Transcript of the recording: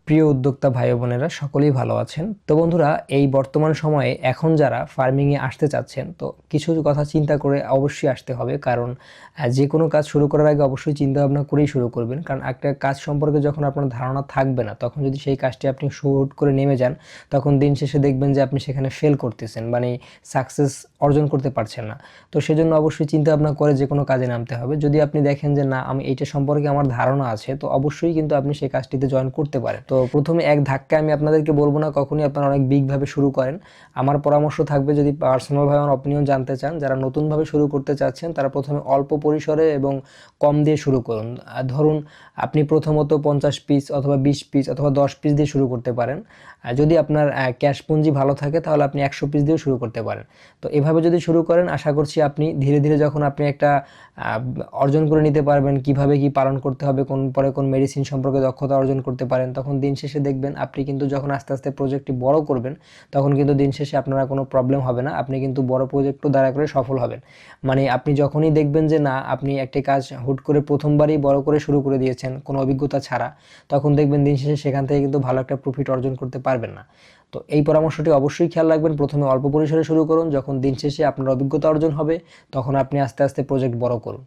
প্রিয় উদ্যোক্তা ভাই বোনেরা সকলেই ভালো আছেন। তো বন্ধুরা, এই বর্তমান সময়ে এখন যারা ফার্মিংয়ে আসতে চাচ্ছেন, তো কিছু কথা চিন্তা করে অবশ্যই আসতে হবে। কারণ যে কোনো কাজ শুরু করার আগে অবশ্যই চিন্তা ভাবনা করেই শুরু করবেন। কারণ একটা কাজ সম্পর্কে যখন আপনার ধারণা থাকবে না, তখন যদি সেই কাজটি আপনি হুট করে নেমে যান, তখন দিন শেষে দেখবেন যে আপনি সেখানে ফেল করতেছেন, মানে সাকসেস অর্জন করতে পারছেন না। তো সেজন্য অবশ্যই চিন্তা ভাবনা করে যে কোনো কাজে নামতে হবে। যদি আপনি দেখেন যে না, আমি এইটা সম্পর্কে আমার ধারণা আছে, তো অবশ্যই কিন্তু আপনি সেই কাজটিতে জয়েন করতে পারেন। তো প্রথমে এক ধাক্কায় আমি আপনাদেরকে বলবো না কখনই আপনারা অনেক বিগ ভাবে শুরু করেন। আমার পরামর্শ থাকবে, যদি পার্সোনাল ভাবে আমার অপিনিয়ন জানতে চান, যারা নতুন ভাবে শুরু করতে চাচ্ছেন তারা প্রথমে অল্প পরিসরে এবং কম দিয়ে শুরু করুন। ধরুন আপনি প্রথমত 50 পিস অথবা 20 পিস অথবা 10 পিস দিয়ে শুরু করতে পারেন। যদি আপনার ক্যাশ পুঁজি ভালো থাকে তাহলে আপনি 100 পিস দিয়েও শুরু করতে পারেন। তো এভাবে যদি শুরু করেন, আশা করছি আপনি ধীরে ধীরে যখন আপনি একটা অর্জন করে নিতে পারবেন, কিভাবে কি পালন করতে হবে, কোন পরে কোন মেডিসিন সম্পর্কে দক্ষতা অর্জন করতে পারেন, তখন দিন শেষে দেখবেন আপনি কিন্তু যখন আস্তে আস্তে প্রজেক্টটি বড় করবেন, তখন কিন্তু দিন শেষে আপনারা কোনো প্রবলেম হবে না। আপনি কিন্তু বড় প্রজেক্টও দ্বারা করে সফল হবেন। মানে আপনি যখনই দেখবেন যে না, আপনি একটি কাজ হুট করে প্রথমবারই বড় করে শুরু করে দিয়েছেন কোনো অভিজ্ঞতা ছাড়া, তখন দেখবেন দিন শেষে সেখান থেকে কিন্তু ভালো একটা প্রফিট অর্জন করতে পারবেন না। তো এই পরামর্শটি অবশ্যই খেয়াল রাখবেন। প্রথমে অল্প পরিসরে শুরু করুন, যখন দিন শেষে আপনার অভিজ্ঞতা অর্জন হবে তখন আপনি আস্তে আস্তে প্রজেক্ট বড় করুন।